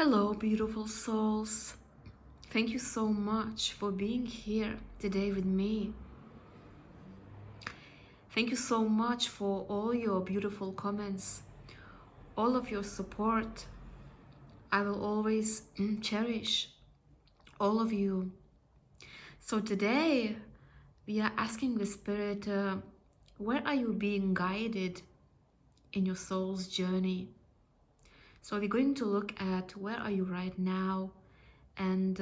Hello, beautiful souls. Thank you so much for being here today with me. Thank you so much for all your beautiful comments, all of your support. I will always cherish all of you. So today we are asking the Spirit, where are you being guided in your soul's journey? So we're going to look at where are you right now and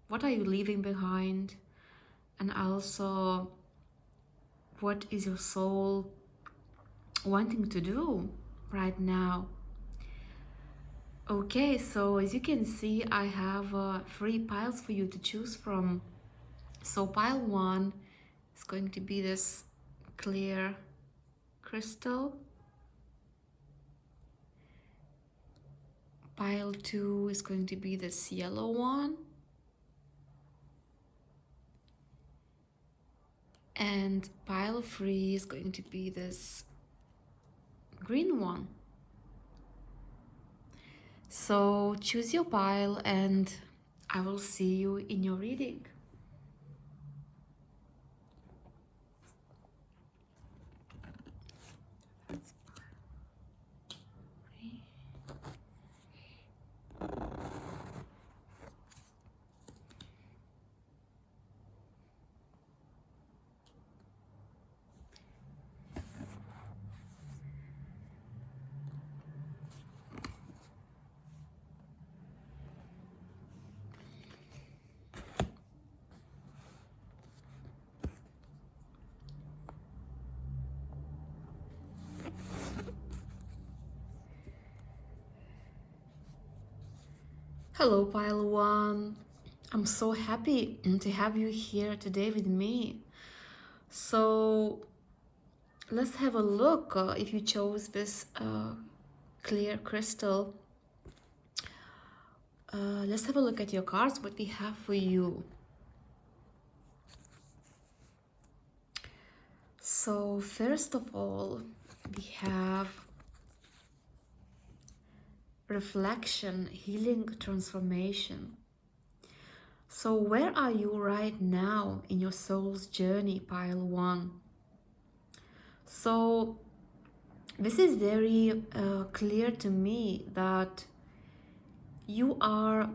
what are you leaving behind, and also what is your soul wanting to do right now. Okay, so as you can see, I have 3 piles for you to choose from. So pile 1 is going to be this clear crystal. Pile 2 is going to be this yellow one. And pile 3 is going to be this green one. So choose your pile and I will see you in your reading. Hello, pile 1. I'm so happy to have you here today with me. So let's have a look. If you chose this clear crystal, let's have a look at your cards, what we have for you. So first of all, we have reflection, healing, transformation. So where are you right now in your soul's journey, pile 1? So this is very clear to me that you are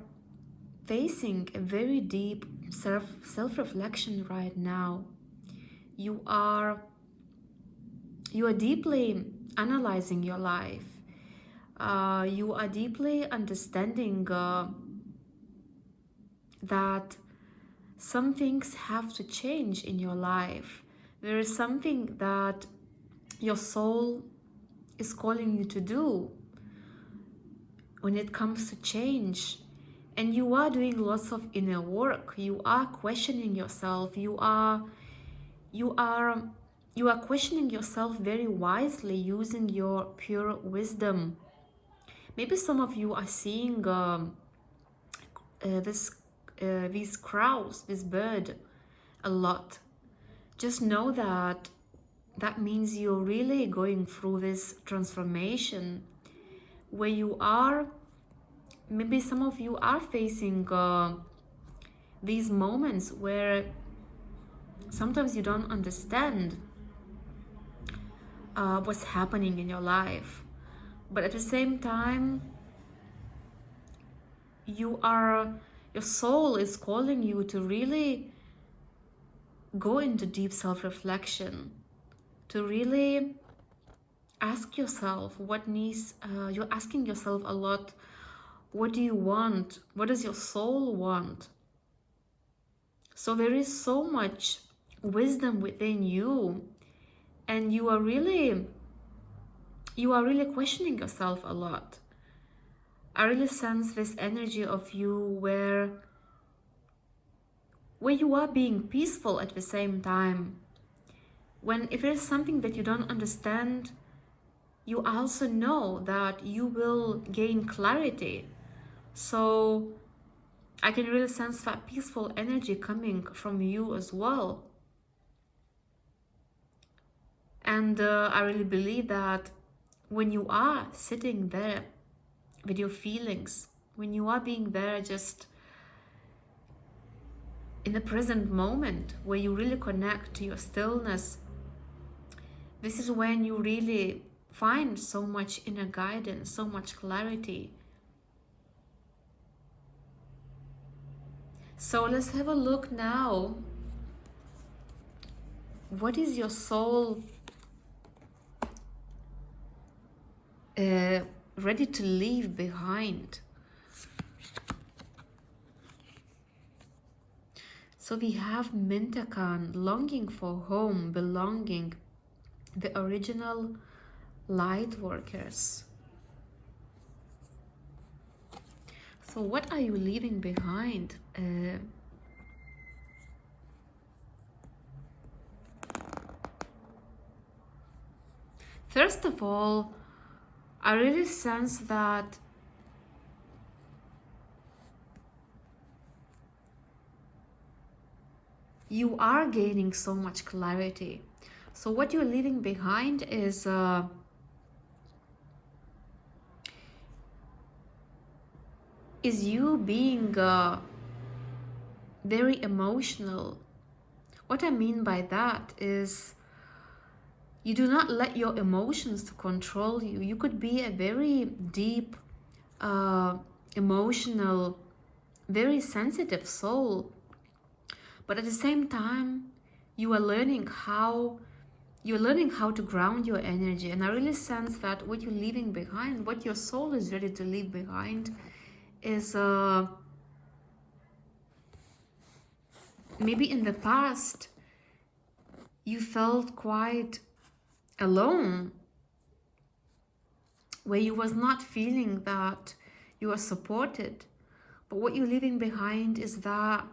facing a very deep self-reflection right now. You are deeply analyzing your life. You are deeply understanding that some things have to change in your life. There is something that your soul is calling you to do when it comes to change. And you are doing lots of inner work. You are questioning yourself. You are questioning yourself very wisely, using your pure wisdom. Maybe some of you are seeing these crows, this bird, a lot. Just know that that means you're really going through this transformation where you are. Maybe some of you are facing these moments where sometimes you don't understand what's happening in your life, but at the same time your soul is calling you to really go into deep self-reflection, to really ask yourself what needs. You're asking yourself a lot, what do you want? What does your soul want? So there is so much wisdom within you, and you are really questioning yourself a lot. I really sense this energy of you where you are being peaceful at the same time. When if there's something that you don't understand, you also know that you will gain clarity. So I can really sense that peaceful energy coming from you as well. And I really believe that when you are sitting there with your feelings, when you are being there just in the present moment, where you really connect to your stillness, this is when you really find so much inner guidance, so much clarity. So let's have a look now. What is your soul ready to leave behind? So we have Mintakan, longing for home, belonging, the original light workers. So what are you leaving behind? First of all, I really sense that you are gaining so much clarity. So what you're leaving behind is you being very emotional. What I mean by that is you do not let your emotions to control you. You could be a very deep, emotional, very sensitive soul, but at the same time, you are learning how to ground your energy. And I really sense that what you're leaving behind, what your soul is ready to leave behind, is maybe in the past you felt quite alone, where you was not feeling that you are supported. But what you're leaving behind is that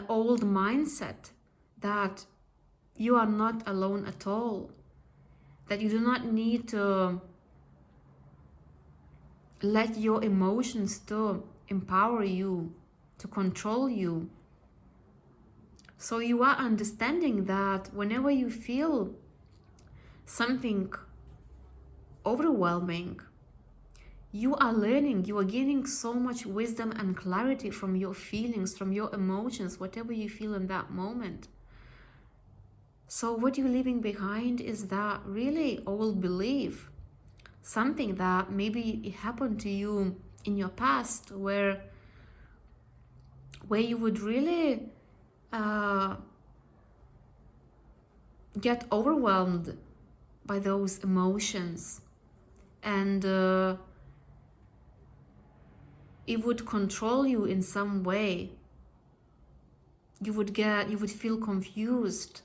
old mindset that you are not alone at all, that you do not need to let your emotions to empower you, to control you. So you are understanding that whenever you feel something overwhelming, you are learning, you are gaining so much wisdom and clarity from your feelings, from your emotions, whatever you feel in that moment. So what you're leaving behind is that really old belief, something that maybe it happened to you in your past, where you would really get overwhelmed by those emotions, and it would control you in some way. You would feel confused.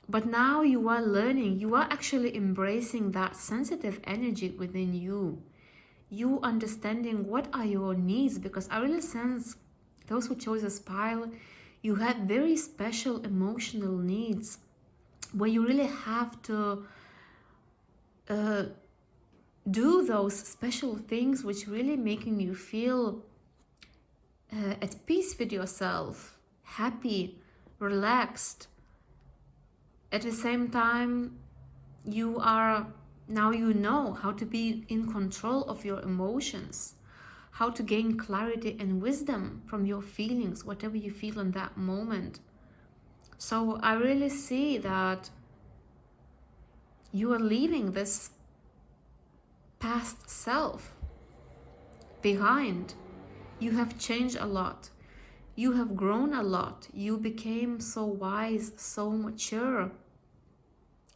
But now you are learning, you are actually embracing that sensitive energy within you. You understanding what are your needs, because I really sense those who chose a spiral, you have very special emotional needs, where you really have to do those special things which really making you feel at peace with yourself, happy, relaxed. At the same time, you know how to be in control of your emotions, how to gain clarity and wisdom from your feelings, whatever you feel in that moment. So I really see that you are leaving this past self behind. You have changed a lot. You have grown a lot. You became so wise, so mature.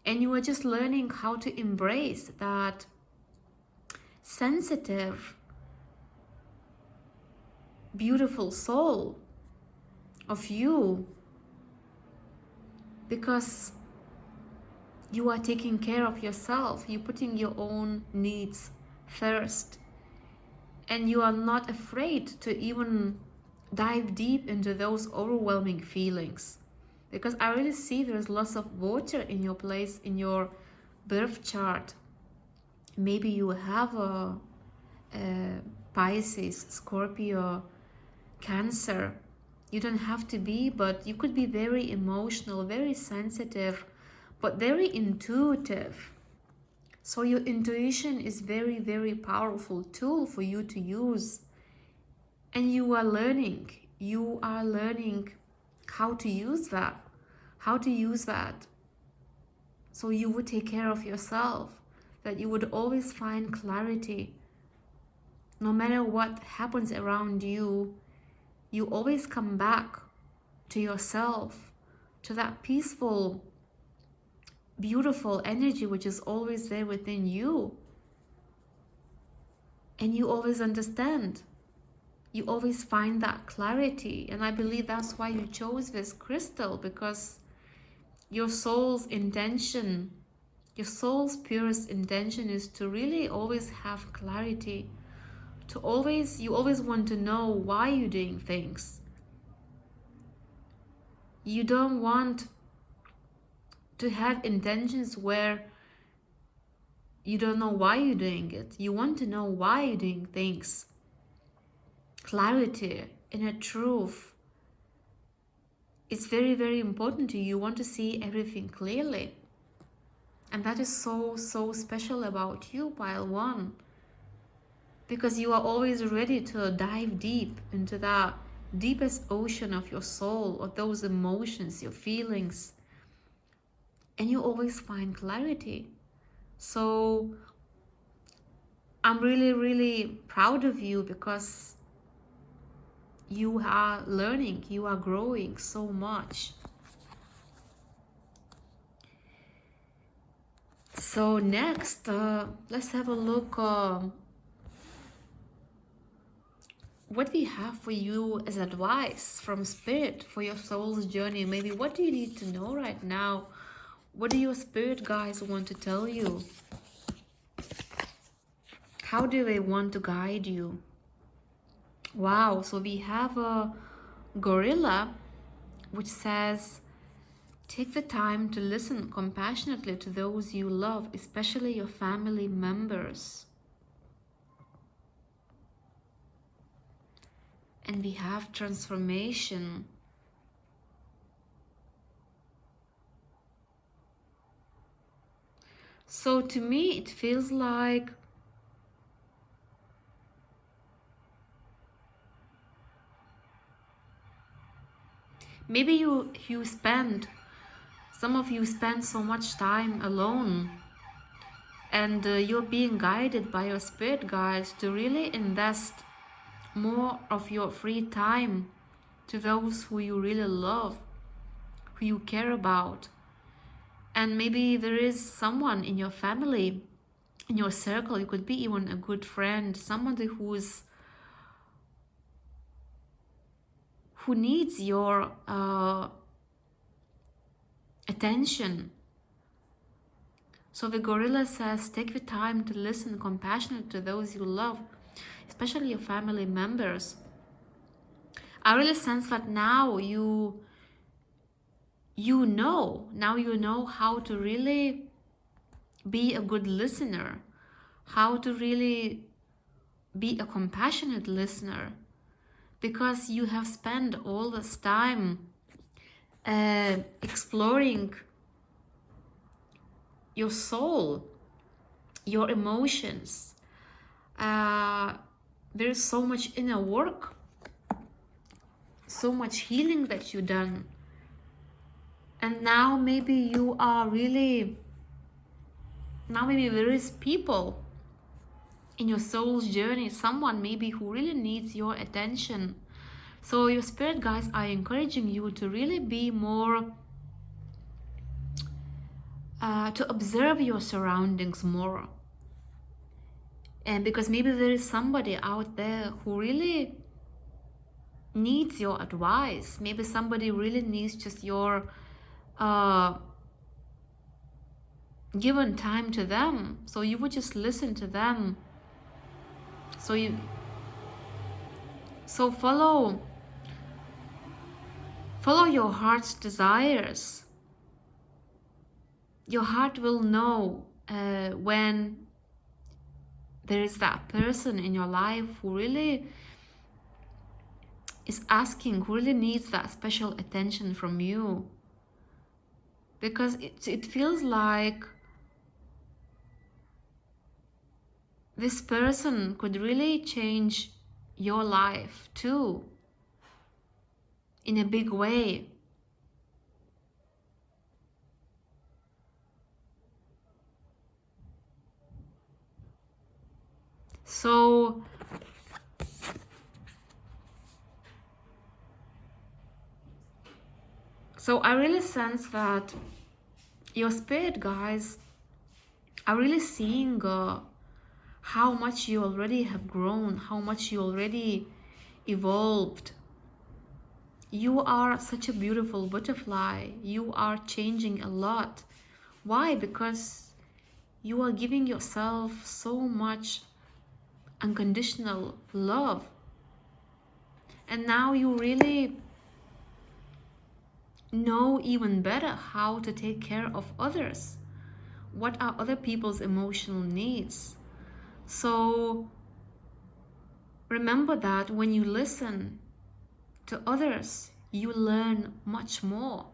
And you are just learning how to embrace that sensitive, beautiful soul of you, because you are taking care of yourself. You're putting your own needs first. And you are not afraid to even dive deep into those overwhelming feelings. Because I really see there's lots of water in your place, in your birth chart. Maybe you have a Pisces, Scorpio, Cancer. You don't have to be, but you could be very emotional, very sensitive, but very intuitive. So your intuition is very, very powerful tool for you to use. And you are learning. You are learning how to use that. How to use that. So you would take care of yourself. That you would always find clarity. No matter what happens around you, you always come back to yourself, to that peaceful, beautiful energy which is always there within you. And you always understand. You always find that clarity. And I believe that's why you chose this crystal, because your soul's intention, your soul's purest intention is to really always have clarity. You always want to know why you're doing things. You don't want to have intentions where you don't know why you're doing it. You want to know why you're doing things. Clarity, inner truth. It's very, very important to you. You want to see everything clearly. And that is so, so special about you, pile one. Because you are always ready to dive deep into that deepest ocean of your soul, or those emotions, your feelings. And you always find clarity. So I'm really, really proud of you, because you are learning, you are growing so much. So next, let's have a look what we have for you as advice from Spirit for your soul's journey. Maybe what do you need to know right now? What do your spirit guides want to tell you? How do they want to guide you? Wow, so we have a gorilla which says, take the time to listen compassionately to those you love, especially your family members. And we have transformation. So to me, it feels like maybe some of you spend so much time alone, and you're being guided by your spirit guides to really invest more of your free time to those who you really love, who you care about. And maybe there is someone in your family, in your circle, it could be even a good friend, somebody who needs your attention. So the gorilla says, take the time to listen compassionately to those you love, especially your family members. I really sense that now you know how to really be a good listener, how to really be a compassionate listener, because you have spent all this time exploring your soul, your emotions. There's so much inner work, so much healing that you've done. And now maybe there is people in your soul's journey, someone maybe who really needs your attention. So your spirit guides are encouraging you to really be more, to observe your surroundings more. And because maybe there is somebody out there who really needs your advice. Maybe somebody really needs just your given time to them. So you would just listen to them. So follow your heart's desires. Your heart will know when there is that person in your life who really is asking, who really needs that special attention from you. Because it feels like this person could really change your life too, in a big way. So I really sense that your spirit guys are really seeing how much you already have grown, how much you already evolved. You are such a beautiful butterfly. You are changing a lot. Why? Because you are giving yourself so much unconditional love. And now you really know even better how to take care of others. What are other people's emotional needs? So remember that when you listen to others, you learn much more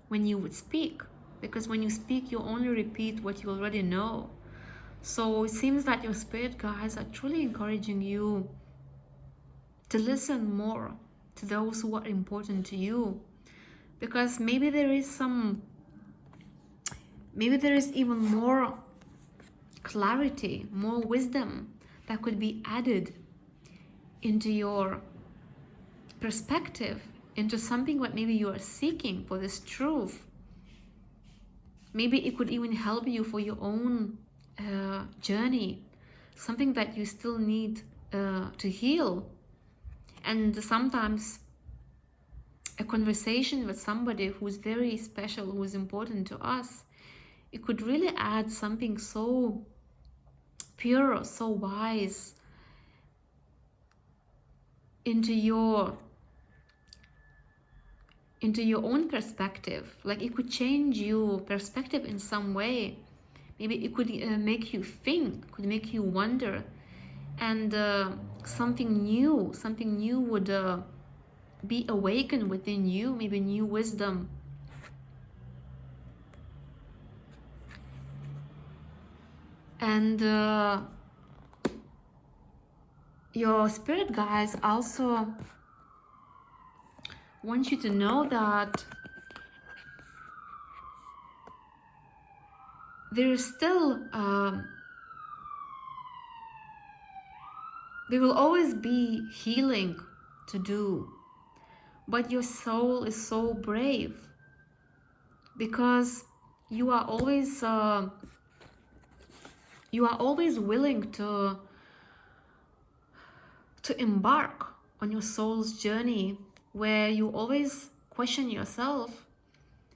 when you would speak. Because when you speak, you only repeat what you already know. So it seems that your spirit guides are truly encouraging you to listen more to those who are important to you. Because maybe there is even more clarity, more wisdom that could be added into your perspective, into something what maybe you are seeking for this truth. Maybe it could even help you for your own journey, something that you still need to heal. And sometimes a conversation with somebody who's very special, who's important to us, it could really add something so pure, so wise into your own perspective. Like it could change your perspective in some way. Maybe it could make you think, could make you wonder, and something new would be awakened within you, maybe new wisdom. And your spirit guides also want you to know that there is still there will always be healing to do, but your soul is so brave because you are always willing to embark on your soul's journey, where you always question yourself,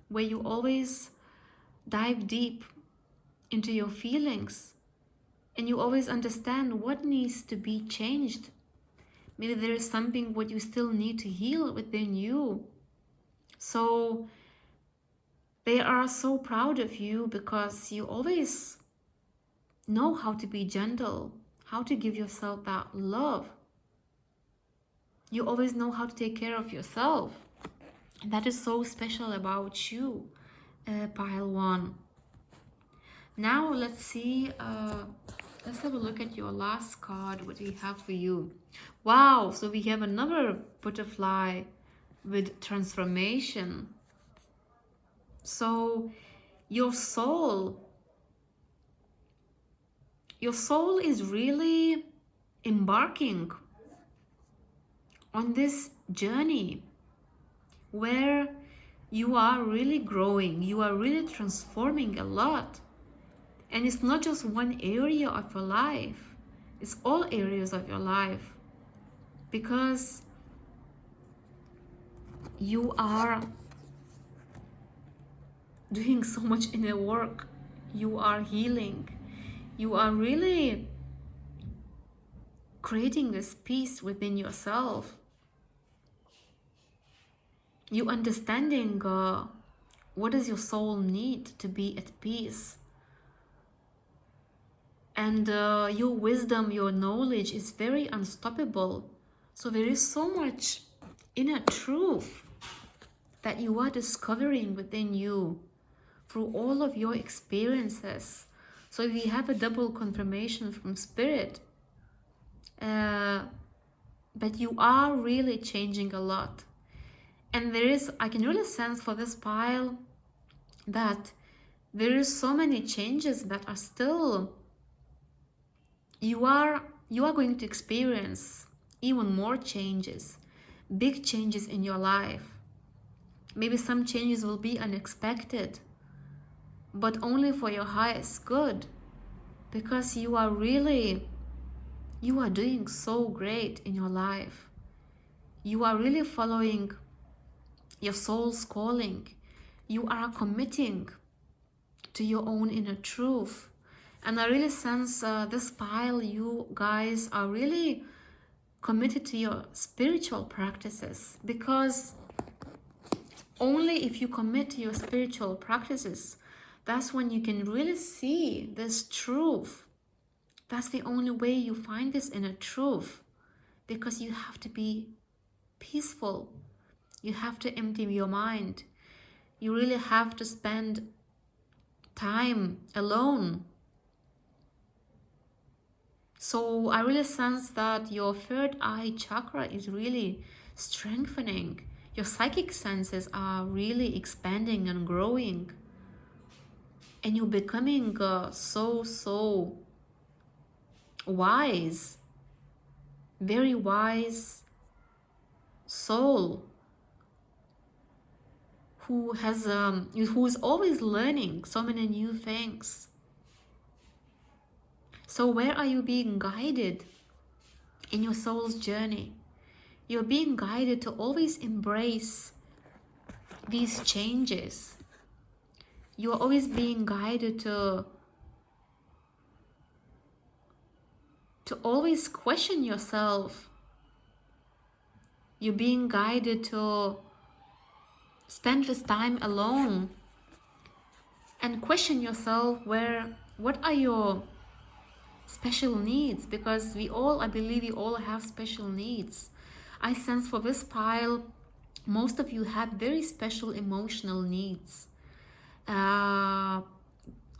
where you always dive deep into your feelings, and you always understand what needs to be changed. Maybe there is something what you still need to heal within you. So they are so proud of you because you always know how to be gentle, how to give yourself that love. You always know how to take care of yourself. And that is so special about you, Pile 1. Now let's see, let's have a look at your last card, what we have for you. Wow, so we have another butterfly with transformation. So your soul is really embarking on this journey where you are really growing, you are really transforming a lot. And it's not just one area of your life, it's all areas of your life, because you are doing so much inner work, you are healing, you are really creating this peace within yourself. You understanding what does your soul need to be at peace. And your wisdom, your knowledge is very unstoppable. So there is so much inner truth that you are discovering within you through all of your experiences. So we have a double confirmation from Spirit. But you are really changing a lot. And I can really sense for this pile that there is so many changes that are still, you are going to experience even more changes, big changes in your life. Maybe some changes will be unexpected, but only for your highest good, because you are doing so great in your life. You are really following your soul's calling. You are committing to your own inner truth. And I really sense this pile, you guys are really committed to your spiritual practices, because only if you commit to your spiritual practices, that's when you can really see this truth. That's the only way you find this inner truth, because you have to be peaceful. You have to empty your mind. You really have to spend time alone. So I really sense that your third eye chakra is really strengthening. Your psychic senses are really expanding and growing. And you're becoming so wise, very wise soul who's always learning so many new things. So where are you being guided in your soul's journey? You're being guided to always embrace these changes. You're always being guided to always question yourself. You're being guided to spend this time alone and question yourself what are your special needs, because I believe we all have special needs. I sense for this pile, most of you have very special emotional needs.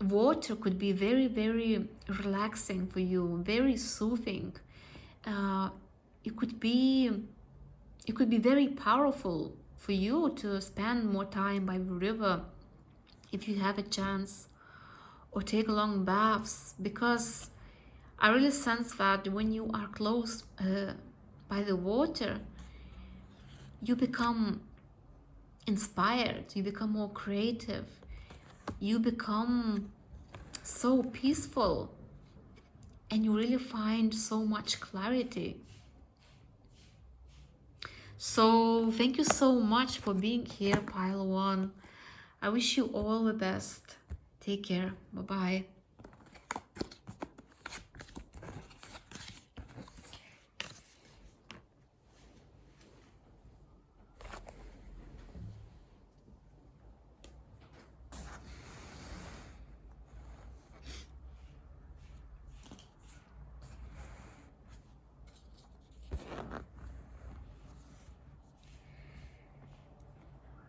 Water could be very relaxing for you, very soothing. It could be very powerful for you to spend more time by the river if you have a chance, or take long baths, because I really sense that when you are close by the water, you become inspired, you become more creative, you become so peaceful, and you really find so much clarity. So thank you so much for being here, pile one. I wish you all the best. Take care. Bye-bye.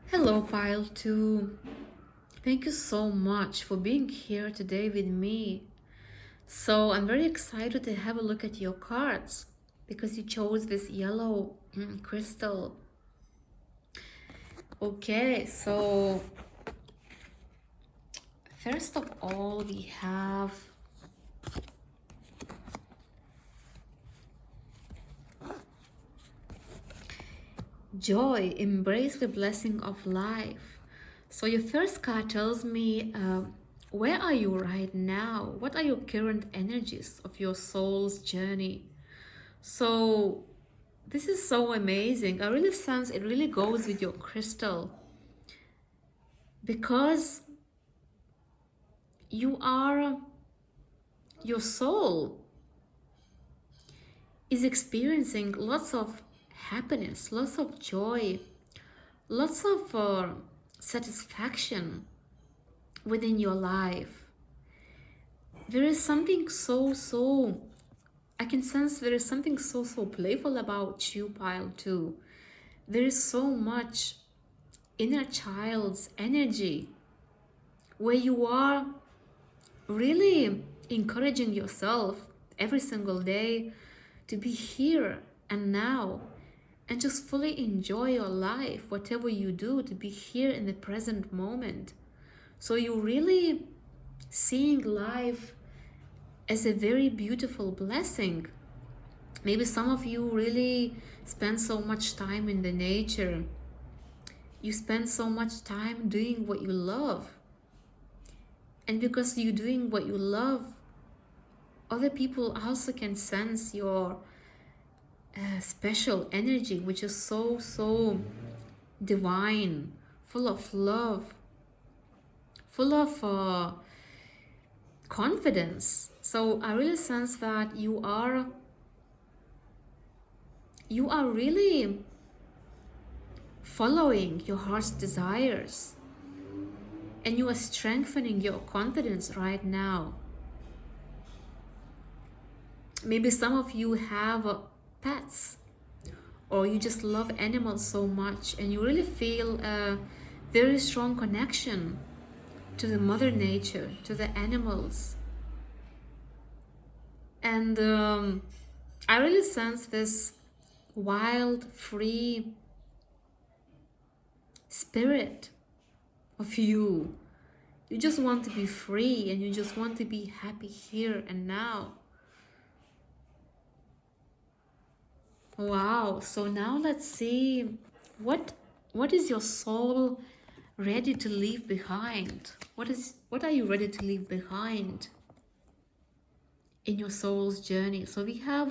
Hello, pile two. Thank you so much for being here today with me. So I'm very excited to have a look at your cards, because you chose this yellow crystal. Okay, so first of all, we have joy, embrace the blessing of life. So your first card tells me, where are you right now? What are your current energies of your soul's journey? So this is so amazing. I really sense it really goes with your crystal, because your soul is experiencing lots of happiness, lots of joy, lots of satisfaction within your life. There is something so I can sense there is something so playful about you, pile two. There is so much inner child's energy, where you are really encouraging yourself every single day to be here and now and just fully enjoy your life, whatever you do, to be here in the present moment. So you really seeing life as a very beautiful blessing. Maybe some of you really spend so much time in the nature. You spend so much time doing what you love. And because you're doing what you love, other people also can sense your special energy, which is so, so divine, full of love, full of confidence. So I really sense that you are really following your heart's desires, and you are strengthening your confidence right now. Maybe some of you have pets, or you just love animals so much and you really feel a very strong connection to the mother nature, to the animals. And I really sense this wild, free spirit of you. You just want to be free and you just want to be happy here and now. Wow, so now let's see what is your soul ready to leave behind? What are you ready to leave behind in your soul's journey? So we have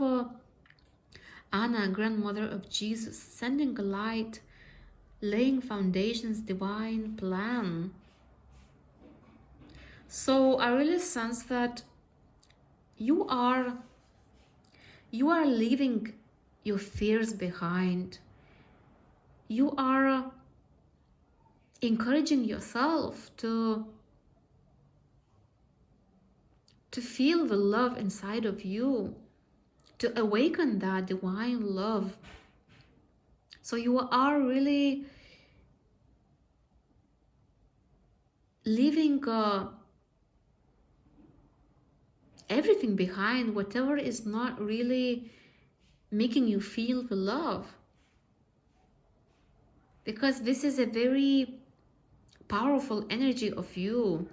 Anna, grandmother of Jesus, sending a light, laying foundations, divine plan. So I really sense that you are leaving your fears behind. You are encouraging yourself to feel the love inside of you, to awaken that divine love. So you are really leaving everything behind, whatever is not really making you feel the love. Because this is a very powerful energy of you.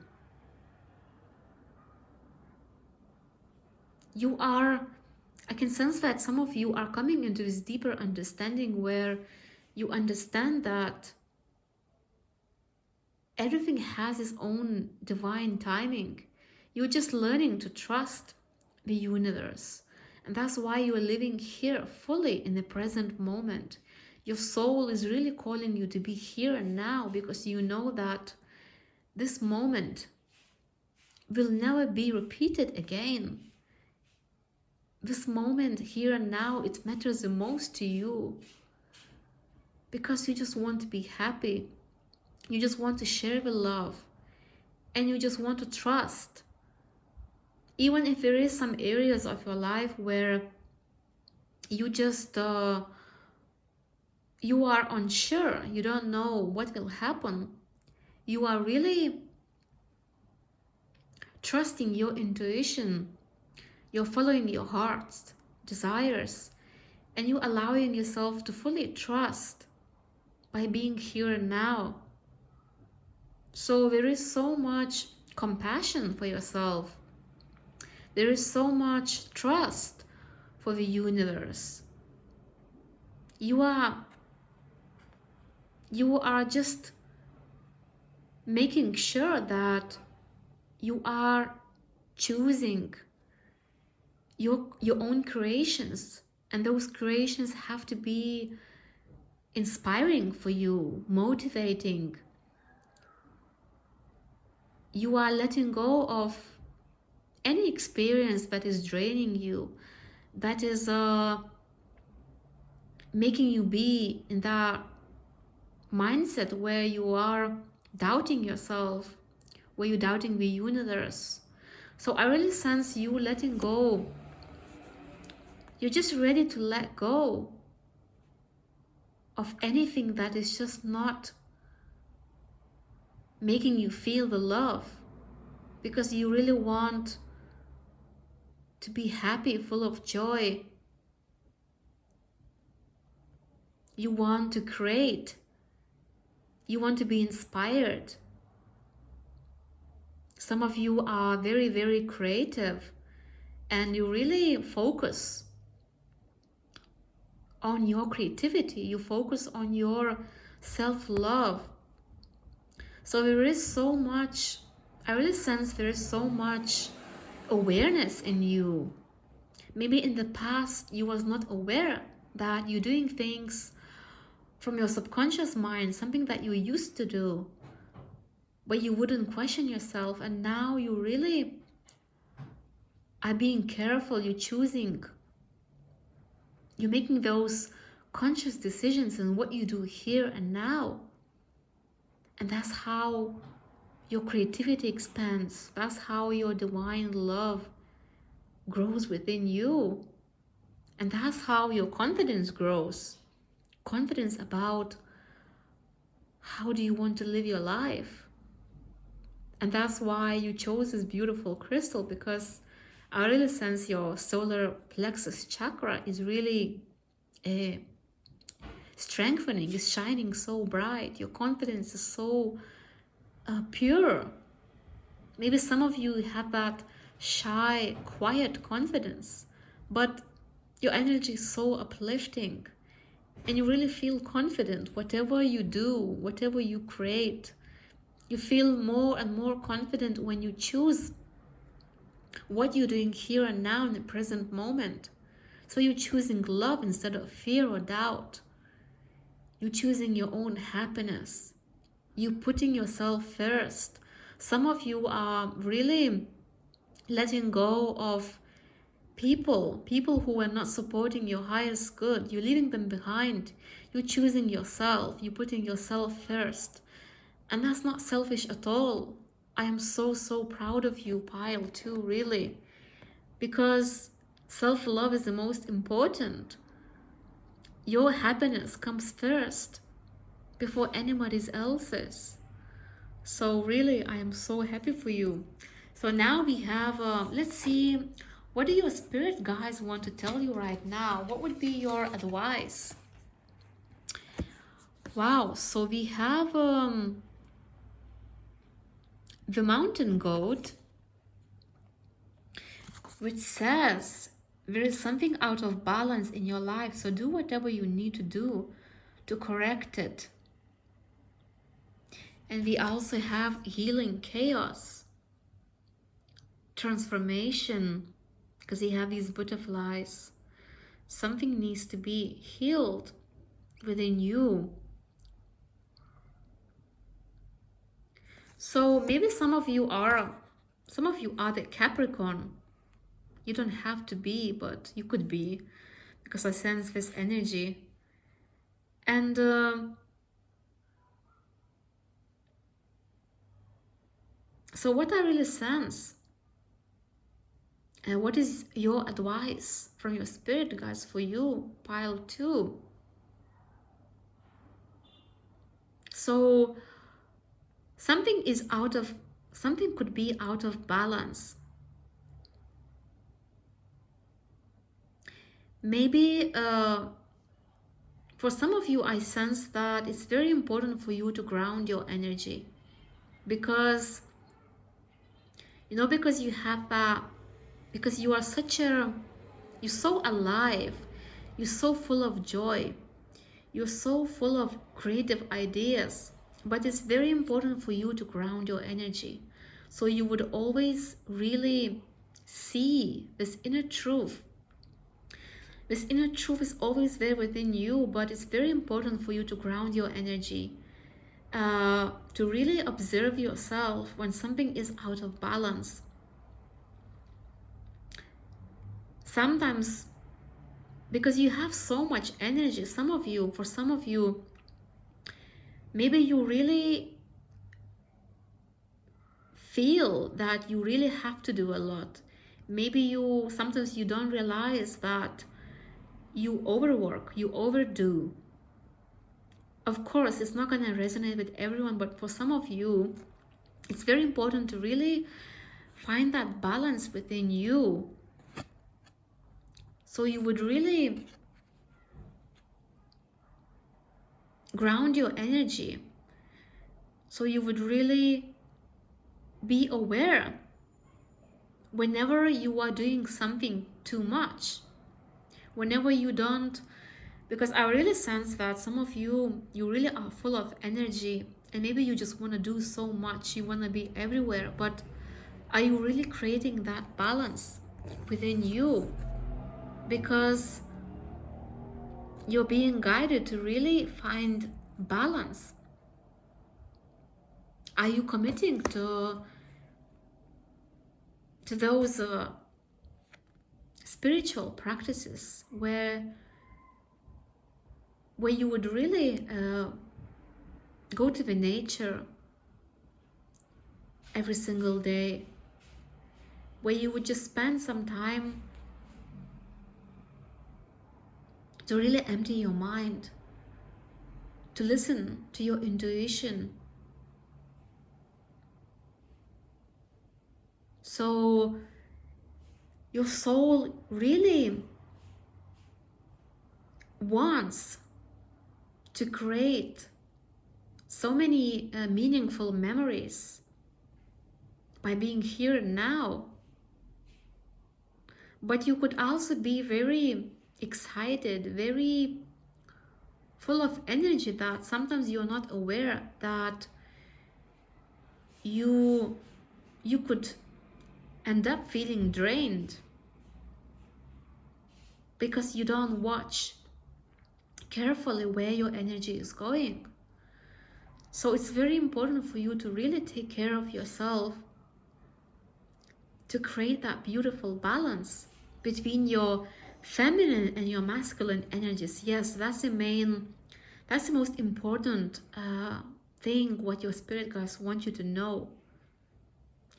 I can sense that some of you are coming into this deeper understanding where you understand that everything has its own divine timing. You're just learning to trust the universe. And that's why you are living here fully in the present moment. Your soul is really calling you to be here and now, because you know that this moment will never be repeated again. This moment here and now, it matters the most to you, because you just want to be happy. You just want to share the love, and you just want to trust. Even if there is some areas of your life where you just you are unsure, you don't know what will happen, you are really trusting your intuition, you're following your heart's desires, and you allowing yourself to fully trust by being here and now. So there is so much compassion for yourself. There is so much trust for the universe. You are just making sure that you are choosing your own creations, and those creations have to be inspiring for you, motivating. You are letting go of any experience that is draining you, that is making you be in that mindset where you are doubting yourself, where you're doubting the universe. So I really sense you letting go. You're just ready to let go of anything that is just not making you feel the love. because you really want to be happy, full of joy. You want to create. You want to be inspired. Some of you are very, very creative, and you really focus on your creativity. You focus on your self-love. So there is so much, I really sense there is so much awareness in you. Maybe in the past you was not aware that you're doing things from your subconscious mind, something that you used to do, but you wouldn't question yourself, and now you really are being careful. You're choosing, you're making those conscious decisions in what you do here and now. And that's how your creativity expands. That's how your divine love grows within you. And that's how your confidence grows. Confidence about how do you want to live your life. And that's why you chose this beautiful crystal, because I really sense your solar plexus chakra is really strengthening, is shining so bright. Your confidence is so pure. Maybe some of you have that shy, quiet confidence, but your energy is so uplifting, and you really feel confident. Whatever you do, whatever you create, you feel more and more confident when you choose what you're doing here and now in the present moment. So you're choosing love instead of fear or doubt. You're choosing your own happiness. You're putting yourself first. Some of you are really letting go of people who are not supporting your highest good. You're leaving them behind. You're choosing yourself. You're putting yourself first. And that's not selfish at all. I am so, so proud of you, Pile, too, really. Because self-love is the most important. Your happiness comes first before anybody else's. So really, I am so happy for you. So now we have, let's see, what do your spirit guides want to tell you right now? What would be your advice? Wow, so we have the mountain goat, which says there is something out of balance in your life, so do whatever you need to do to correct it. And we also have healing chaos, transformation, because you have these butterflies. Something needs to be healed within you. So maybe some of you are the Capricorn. You don't have to be, but you could be, because I sense this energy. And so what I really sense, and what is your advice from your spirit guides for you, Pile 2? So something could be out of balance. Maybe for some of you, I sense that it's very important for you to ground your energy, because because you have that, because you are you're so alive, you're so full of joy, you're so full of creative ideas, but it's very important for you to ground your energy. So you would always really see this inner truth. This inner truth is always there within you, but it's very important for you to ground your energy, to really observe yourself when something is out of balance. Sometimes, because you have so much energy, for some of you, maybe you really feel that you really have to do a lot. Maybe sometimes you don't realize that you overwork, you overdo. Of course, it's not going to resonate with everyone, but for some of you, it's very important to really find that balance within you. So you would really ground your energy. So you would really be aware whenever you are doing something too much. Whenever you don't, because I really sense that some of you, you really are full of energy and maybe you just want to do so much, you want to be everywhere, but are you really creating that balance within you? Because you're being guided to really find balance. Are you committing to those spiritual practices where you would really go to the nature every single day, where you would just spend some time to really empty your mind, to listen to your intuition? So your soul really wants to create so many meaningful memories by being here now. But you could also be very excited, very full of energy, that sometimes you're not aware that you could end up feeling drained because you don't watch carefully where your energy is going. So it's very important for you to really take care of yourself, to create that beautiful balance between your feminine and your masculine energies. Yes, that's the most important thing what your spirit guides want you to know.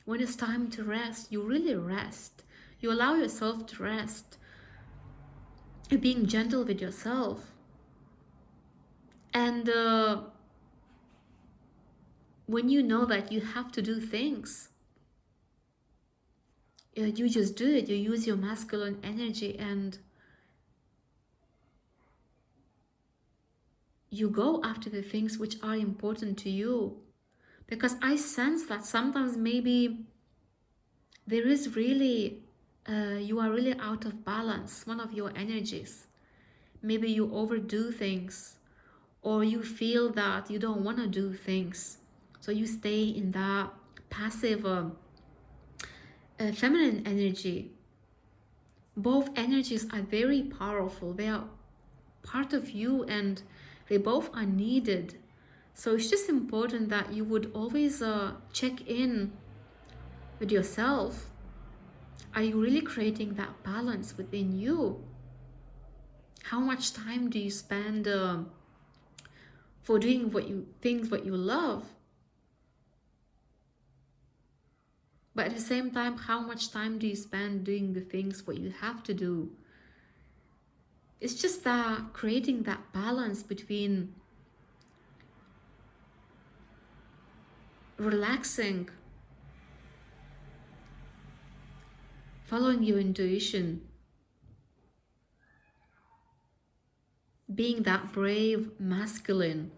When it's time to rest, you really rest. You allow yourself to rest, and being gentle with yourself. And when you know that you have to do things, you just do it. You use your masculine energy and you go after the things which are important to you. Because I sense that sometimes maybe there is really, you are really out of balance, one of your energies. Maybe you overdo things, or you feel that you don't want to do things. So you stay in that passive feminine energy. Both energies are very powerful. They are part of you and they both are needed. So it's just important that you would always check in with yourself. Are you really creating that balance within you? How much time do you spend for doing things what you love? But at the same time, how much time do you spend doing the things what you have to do? It's just that creating that balance between relaxing, following your intuition, being that brave masculine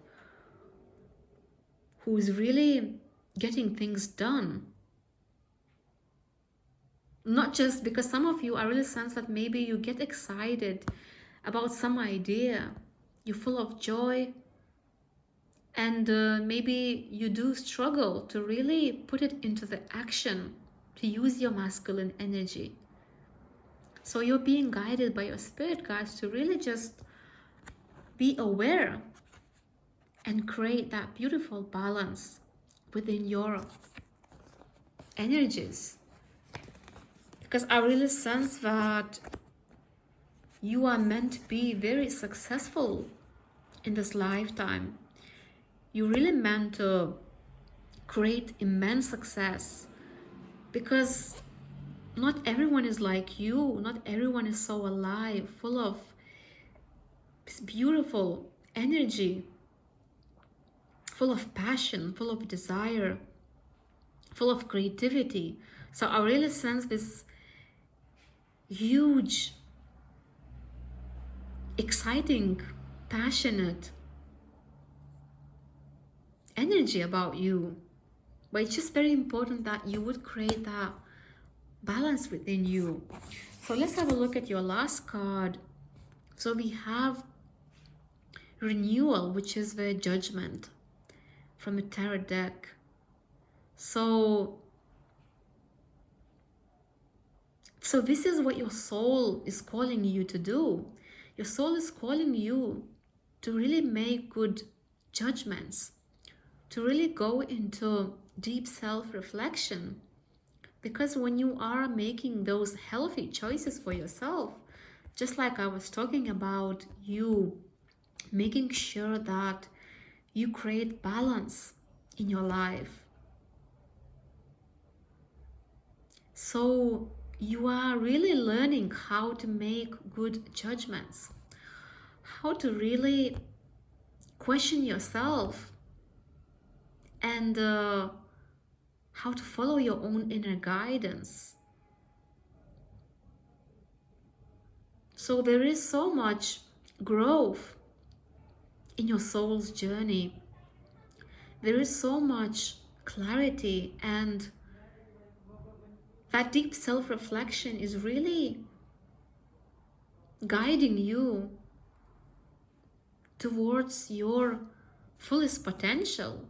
who's really getting things done. Not just because some of you, I really sense that maybe you get excited about some idea, you're full of joy, and maybe you do struggle to really put it into the action, to use your masculine energy. So you're being guided by your spirit guides to really just be aware and create that beautiful balance within your energies. Because I really sense that you are meant to be very successful in this lifetime. You're really meant to create immense success, because not everyone is like you. Not everyone is so alive, full of this beautiful energy, full of passion, full of desire, full of creativity. So I really sense this huge, exciting, passionate energy about you. But it's just very important that you would create that balance within you. So let's have a look at your last card. So we have renewal, which is the judgment from a tarot deck. So this is what your soul is calling you to do. Your soul is calling you to really make good judgments, to really go into deep self-reflection. Because when you are making those healthy choices for yourself, just like I was talking about, you making sure that you create balance in your life. So you are really learning how to make good judgments, how to really question yourself, and how to follow your own inner guidance. So there is so much growth in your soul's journey. There is so much clarity, and that deep self-reflection is really guiding you towards your fullest potential.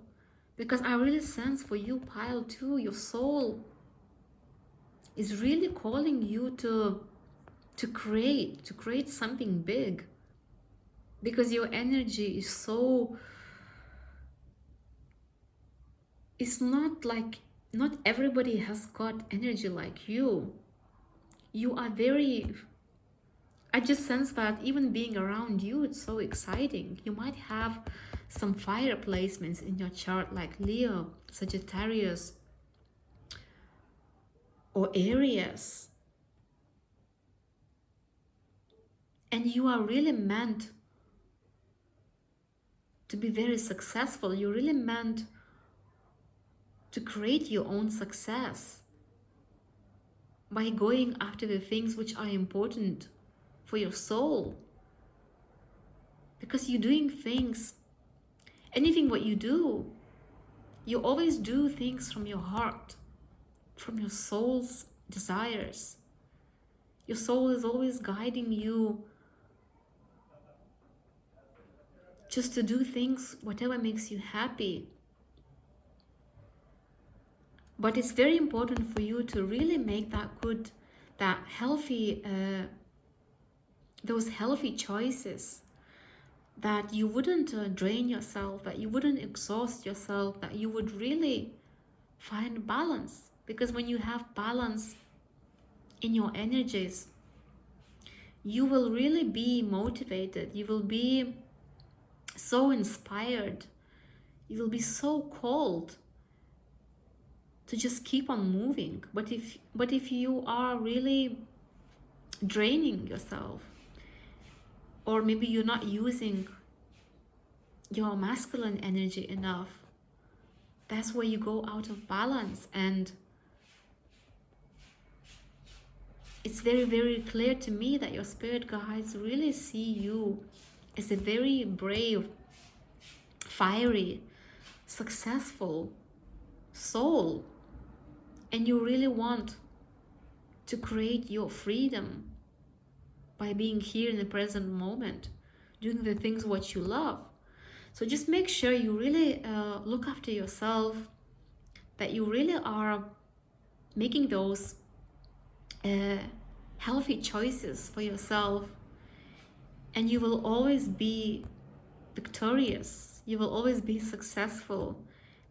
Because I really sense for you, Pile 2, your soul is really calling you to create something big. Because your energy is so, it's not like, not everybody has got energy like you. You are very, I just sense that even being around you, it's so exciting. You might have some fire placements in your chart like Leo, Sagittarius, or Aries. And you are really meant to be very successful. You're really meant to create your own success by going after the things which are important for your soul. Because you're doing things, anything what you do, you always do things from your heart, from your soul's desires. Your soul is always guiding you just to do things, whatever makes you happy. But it's very important for you to really make that good, that healthy, those healthy choices, that you wouldn't drain yourself, that you wouldn't exhaust yourself, that you would really find balance. Because when you have balance in your energies, you will really be motivated, you will be so inspired, you will be so called to just keep on moving. But if you are really draining yourself, or maybe you're not using your masculine energy enough, that's where you go out of balance. And it's very, very clear to me that your spirit guides really see you as a very brave, fiery, successful soul. And you really want to create your freedom by being here in the present moment, doing the things what you love. So just make sure you really look after yourself, that you really are making those healthy choices for yourself, and you will always be victorious. You will always be successful.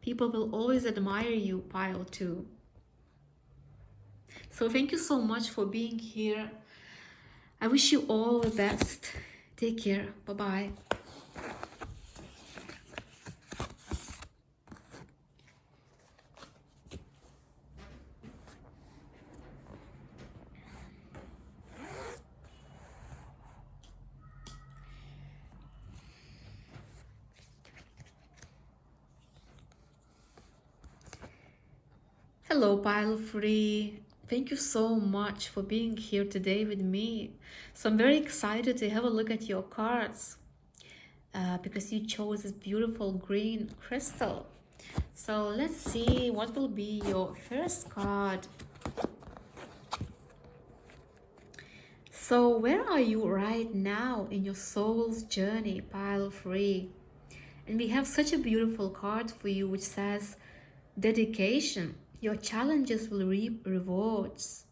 People will always admire you, Pile 2. So thank you so much for being here. I wish you all the best. Take care. Bye-bye. Hello, Pile Free. Thank you so much for being here today with me. So I'm very excited to have a look at your cards because you chose this beautiful green crystal. So let's see what will be your first card. So where are you right now in your soul's journey, Pile Free? And we have such a beautiful card for you which says dedication. Your challenges will reap rewards.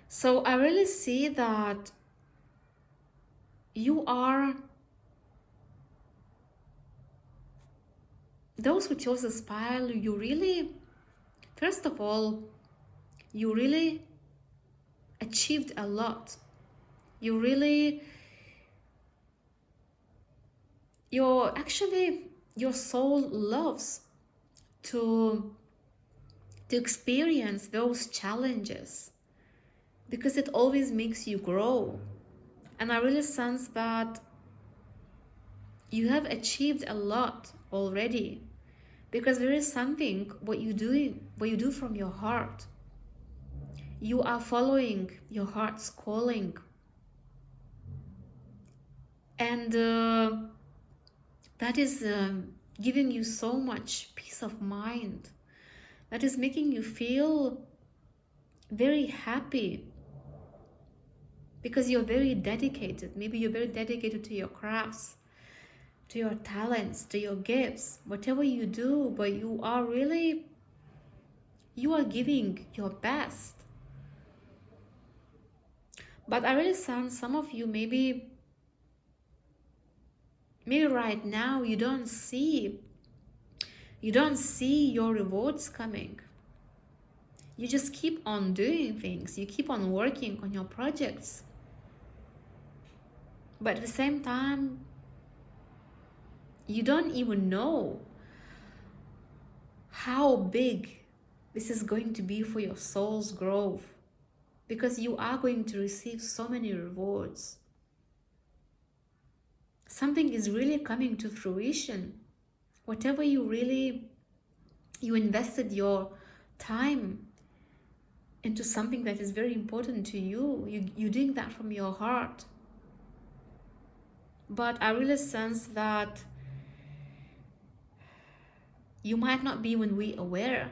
So I really see that you are, those who chose the spiral, you really, first of all, you really achieved a lot. You really, your soul loves to experience those challenges because it always makes you grow. And I really sense that you have achieved a lot already because there is something what you do from your heart. You are following your heart's calling, and that is giving you so much peace of mind. That is making you feel very happy because you're very dedicated. Maybe you're very dedicated to your crafts, to your talents, to your gifts, whatever you do, but you are giving your best. But I really sense some of you maybe right now you don't see your rewards coming. You just keep on doing things, you keep on working on your projects, but at the same time you don't even know how big this is going to be for your soul's growth, because you are going to receive so many rewards. Something is really coming to fruition. Whatever you invested your time into something that is very important to you, you're doing that from your heart. But I really sense that you might not be even aware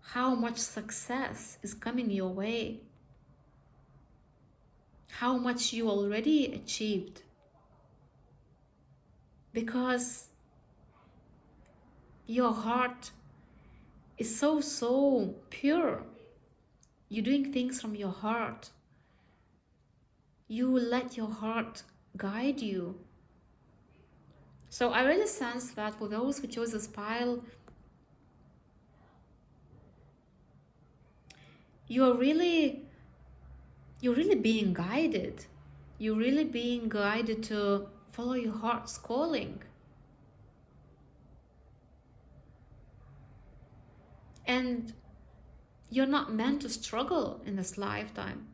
how much success is coming your way, how much you already achieved, because your heart is so pure. You're doing things from your heart. You let your heart guide you. So I really sense that for those who chose this pile, you're really being guided. You're really being guided to follow your heart's calling. And you're not meant to struggle in this lifetime.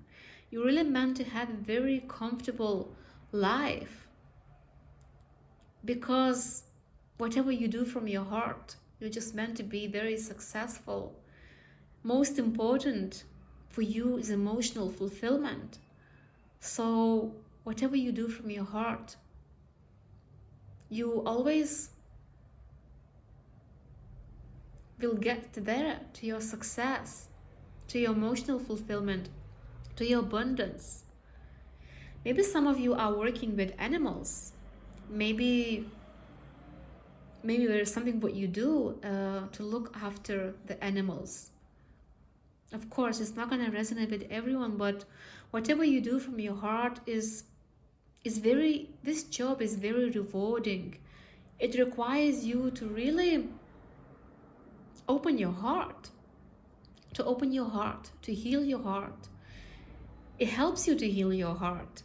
You're really meant to have a very comfortable life, because whatever you do from your heart, you're just meant to be very successful. Most important for you is emotional fulfillment. So whatever you do from your heart, you always will get there, to your success, to your emotional fulfillment, to your abundance. Maybe some of you are working with animals. Maybe there is something what you do to look after the animals. Of course, it's not going to resonate with everyone, but whatever you do from your heart this job is very rewarding. It requires you to really open your heart, to heal your heart. It helps you to heal your heart.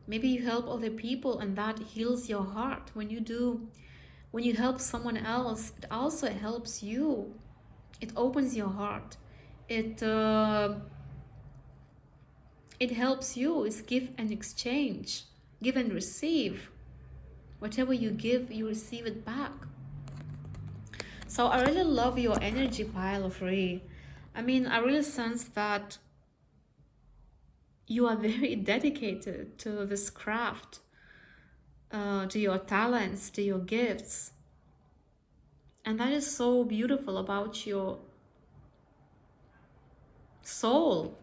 Maybe you help other people and that heals your heart. When you help someone else, it also helps you. It opens your heart. It helps you. It's give and exchange, give and receive. Whatever you give, you receive it back. So I really love your energy, pile of Ree. I mean, I really sense that you are very dedicated to this craft, to your talents, to your gifts. And that is so beautiful about your soul.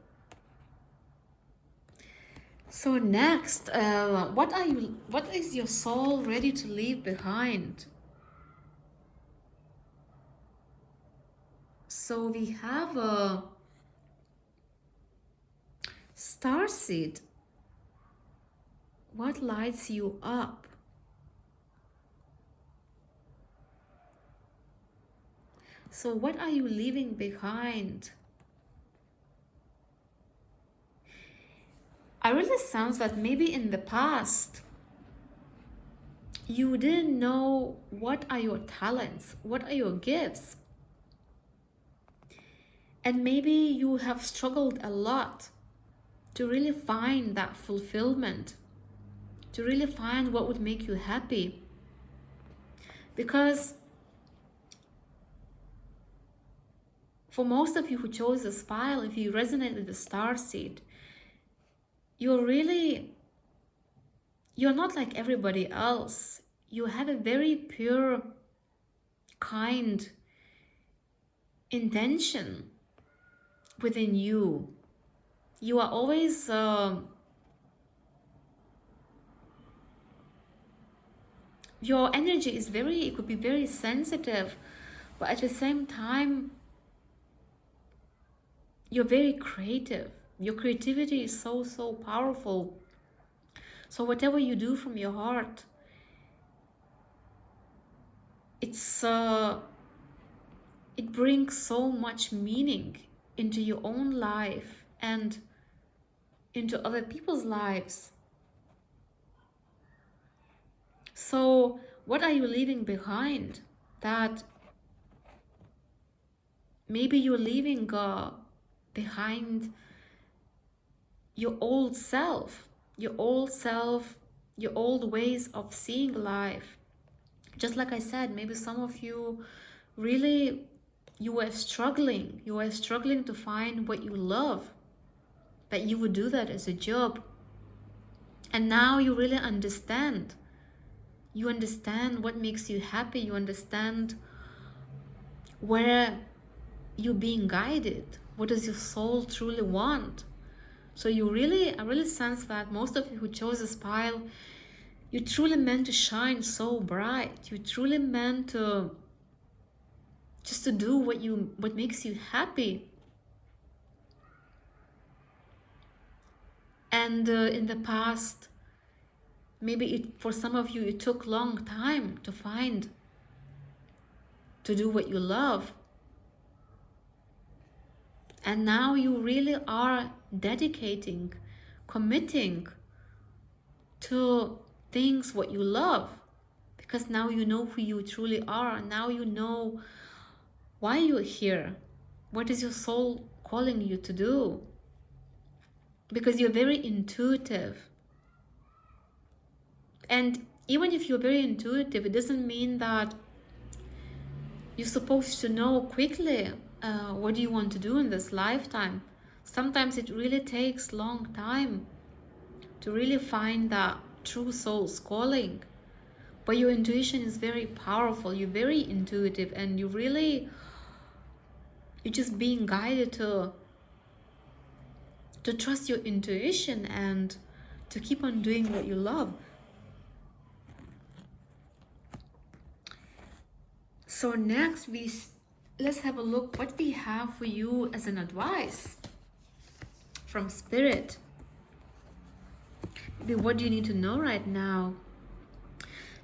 So next, what is your soul ready to leave behind? So we have a starseed. What lights you up? So what are you leaving behind? I really sense that maybe in the past, you didn't know what are your talents, what are your gifts. And maybe you have struggled a lot to really find that fulfillment, to really find what would make you happy. Because for most of you who chose this file, if you resonate with the starseed, you're not like everybody else. You have a very pure, kind intention within you. You are always your energy is it could be very sensitive, but at the same time, you're very creative. Your creativity is so, so powerful. So whatever you do from your heart, it brings so much meaning into your own life and into other people's lives. So what are you leaving behind? That maybe you're leaving behind your old self, your old ways of seeing life. Just like I said, maybe some of you really, you were struggling to find what you love, that you would do that as a job. And now you really understand. You understand what makes you happy. You understand where you're being guided. What does your soul truly want? So I really sense that most of you who chose this pile, you truly meant to shine so bright. You truly meant to just to do what makes you happy. And in the past, maybe for some of you, it took long time to do what you love. And now you really are dedicating, committing to things what you love, because now you know who you truly are. Now you know why you're here. What is your soul calling you to do? Because you're very intuitive. And even if you're very intuitive, it doesn't mean that you're supposed to know quickly what do you want to do in this lifetime. Sometimes it really takes long time to really find that true soul's calling. But your intuition is very powerful. You're very intuitive, and you're just being guided to trust your intuition and to keep on doing what you love. So next, let's have a look what we have for you as an advice from Spirit. Maybe what do you need to know right now?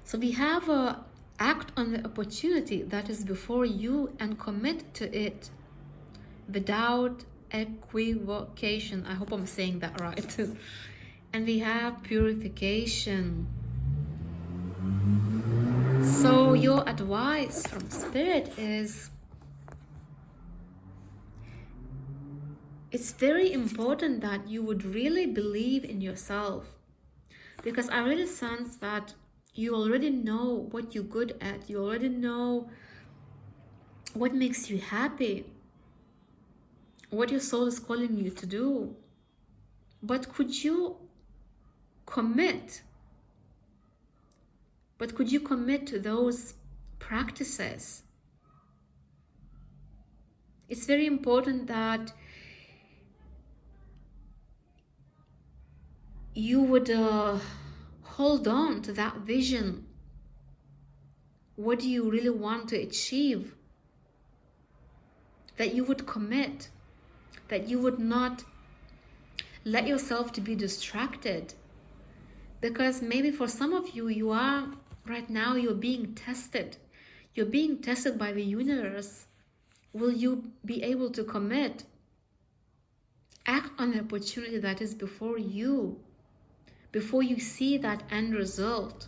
So we have act on the opportunity that is before you and commit to it without equivocation. I hope I'm saying that right. And we have purification. So your advice from Spirit is, it's very important that you would really believe in yourself, because I really sense that You already know what you're good at. You already know what makes you happy, what your soul is calling you to do. But could you commit? But could you commit to those practices? It's very important that you would hold on to that vision. What do you really want to achieve? That you would commit, that you would not let yourself to be distracted. Because maybe for some of you, you are right now, you're being tested. You're being tested by the universe. Will you be able to commit? Act on the opportunity that is before you see that end result.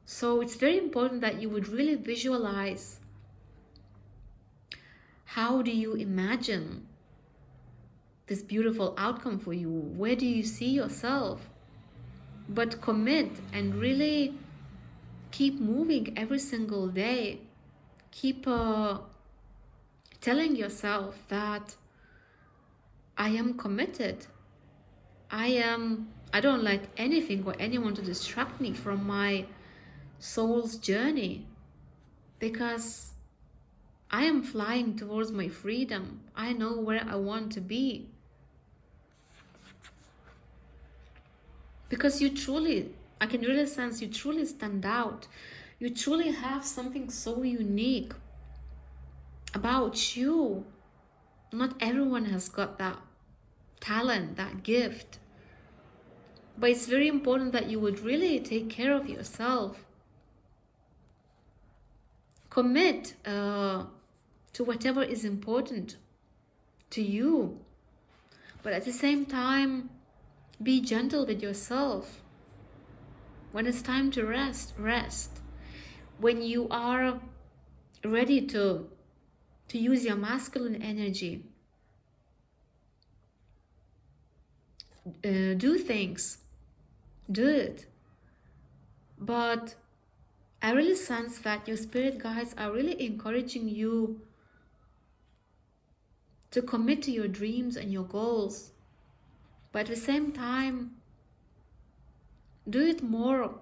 So it's very important that you would really visualize. How do you imagine this beautiful outcome for you? Where do you see yourself? But commit and really keep moving every single day. Keep telling yourself that I am committed. I don't let anything or anyone to distract me from my soul's journey, because I am flying towards my freedom. I know where I want to be. Because you truly, I can really sense you truly stand out. You truly have something so unique about you. Not everyone has got that talent, that gift. But it's very important that you would really take care of yourself. Commit to whatever is important to you. But at the same time, be gentle with yourself. When it's time to rest, rest. When you are ready to use your masculine energy, do things, do it. But I really sense that your spirit guides are really encouraging you to commit to your dreams and your goals. But at the same time, do it more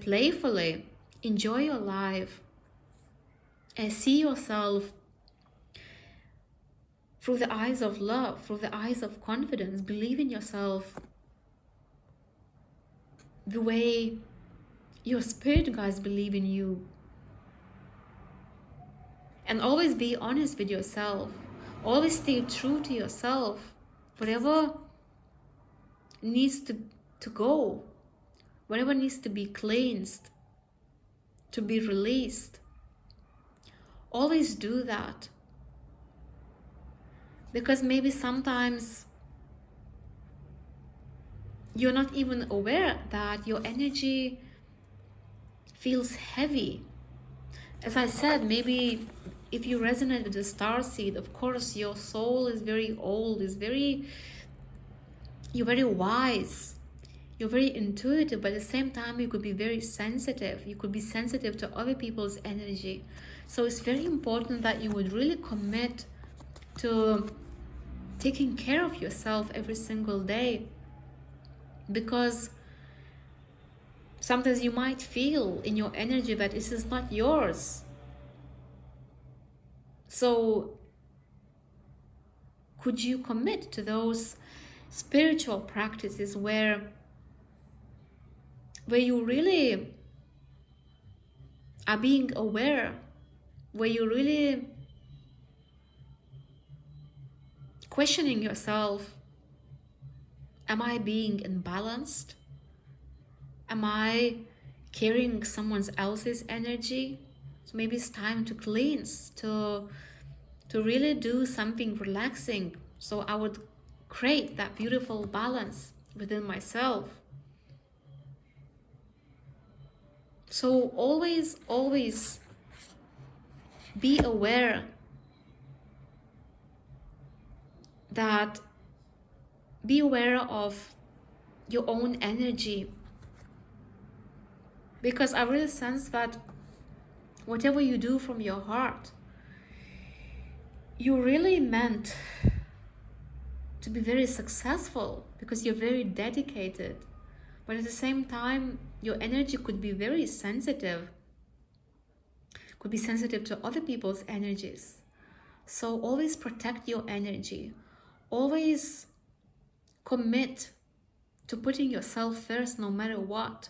playfully. Enjoy your life. See yourself through the eyes of love, through the eyes of confidence. Believe in yourself the way your spirit guides believe in you. And always be honest with yourself. Always stay true to yourself. Whatever needs to go, whatever needs to be cleansed, to be released, always do that. Because maybe sometimes you're not even aware that your energy feels heavy. As I said, maybe if you resonate with the star seed, of course your soul is very old, you're very wise, you're very intuitive, but at the same time you could be very sensitive. You could be sensitive to other people's energy. So it's very important that you would really commit to taking care of yourself every single day, because sometimes you might feel in your energy that this is not yours. So could you commit to those spiritual practices where you really are being aware, where you really questioning yourself, am I being imbalanced? Am I carrying someone else's energy? So maybe it's time to cleanse, to really do something relaxing. So I would create that beautiful balance within myself. So always be aware of your own energy. Because I really sense that whatever you do from your heart, you really meant to be very successful because you're very dedicated. But at the same time, your energy could be very sensitive, could be sensitive to other people's energies. So always protect your energy. Always commit to putting yourself first no matter what.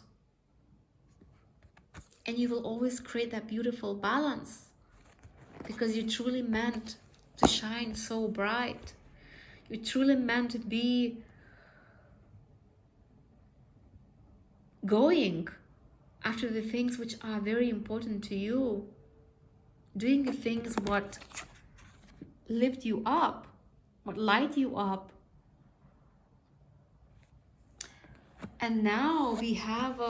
And you will always create that beautiful balance because you truly meant to shine so bright. You truly meant to be going after the things which are very important to you, doing the things what lift you up, what light you up. And now we have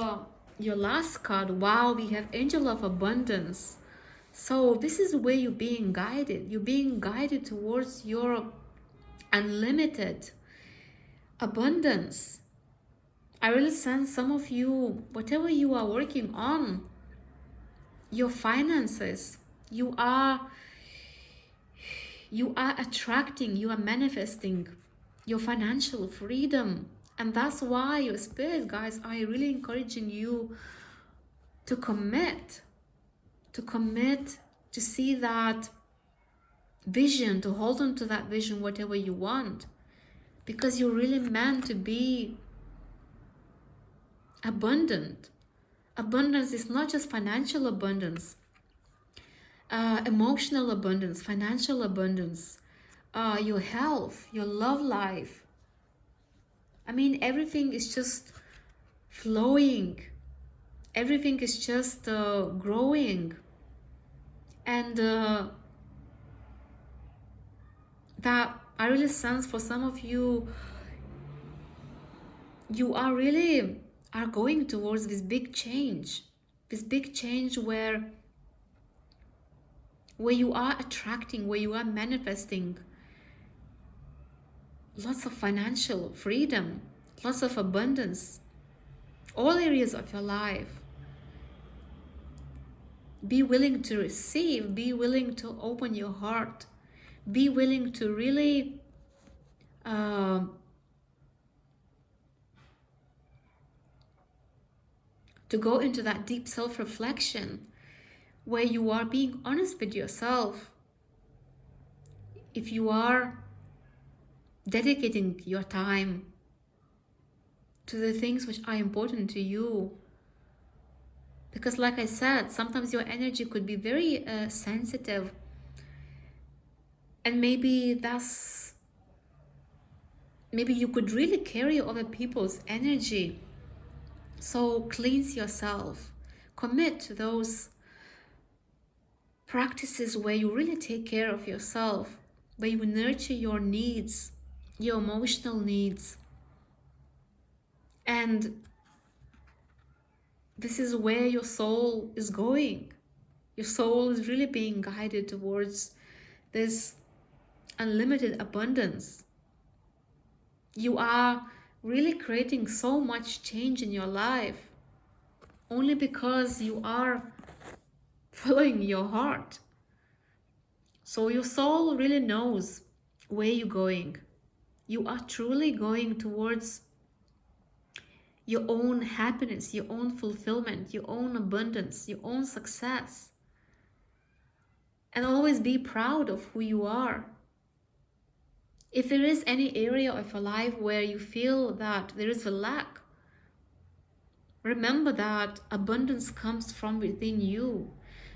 your last card. Wow, we have Angel of Abundance. So this is where you're being guided. You're being guided towards your unlimited abundance. I really sense some of you, whatever you are working on, your finances, you are attracting, you are manifesting your financial freedom. And that's why your spirit guides are really encouraging you to commit, to see that vision, to hold on to that vision, whatever you want, because you're really meant to be abundant. Abundance is not just financial abundance, emotional abundance, financial abundance, your health, your love life. I mean, everything is just flowing. Everything is just growing. And that I really sense for some of you, you are really are going towards this big change where you are attracting, where you are manifesting lots of financial freedom, lots of abundance, all areas of your life. Be willing to receive, be willing to open your heart, be willing to really to go into that deep self-reflection where you are being honest with yourself. If you are dedicating your time to the things which are important to you, because like I said, sometimes your energy could be very sensitive, and maybe you could really carry other people's energy. So cleanse yourself, commit to those practices where you really take care of yourself, where you nurture your needs, your emotional needs. And this is where your soul is going. Your soul is really being guided towards this unlimited abundance. You are really creating so much change in your life only because you are following your heart. So your soul really knows where you're going. You are truly going towards your own happiness, your own fulfillment, your own abundance, your own success. And always be proud of who you are. If there is any area of your life where you feel that there is a lack, remember that abundance comes from within you.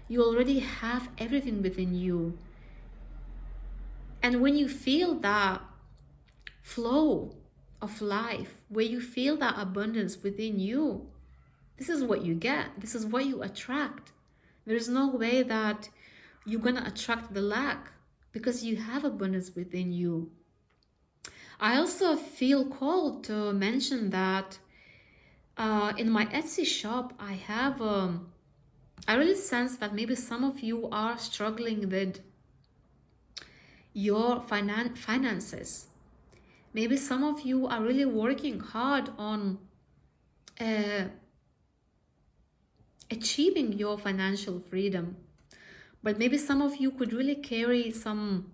You already have everything within you. And when you feel that flow of life, where you feel that abundance within you, this is what you get. This is what you attract. There's no way that you're gonna attract the lack because you have abundance within you. I also feel called to mention that in my Etsy shop, I have, I really sense that maybe some of you are struggling with your finances. Maybe some of you are really working hard on achieving your financial freedom. But maybe some of you could really carry some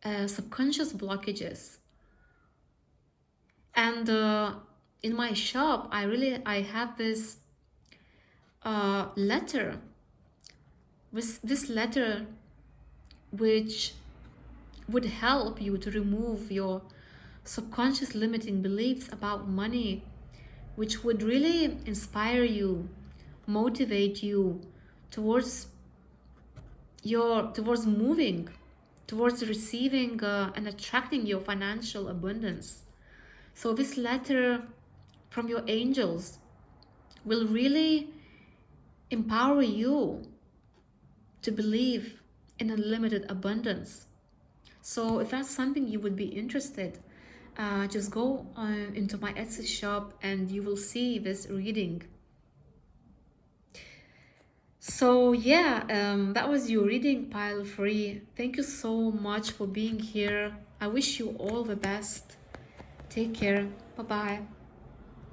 subconscious blockages. And in my shop, I have this letter. This letter which would help you to remove your subconscious limiting beliefs about money, which would really inspire you, motivate you towards towards moving, towards receiving and attracting your financial abundance. So this letter from your angels will really empower you to believe in unlimited abundance. So if that's something you would be interested, just go into my Etsy shop and you will see this reading. So yeah, that was your reading, pile free. Thank you so much for being here. I wish you all the best. Take care. Bye-bye.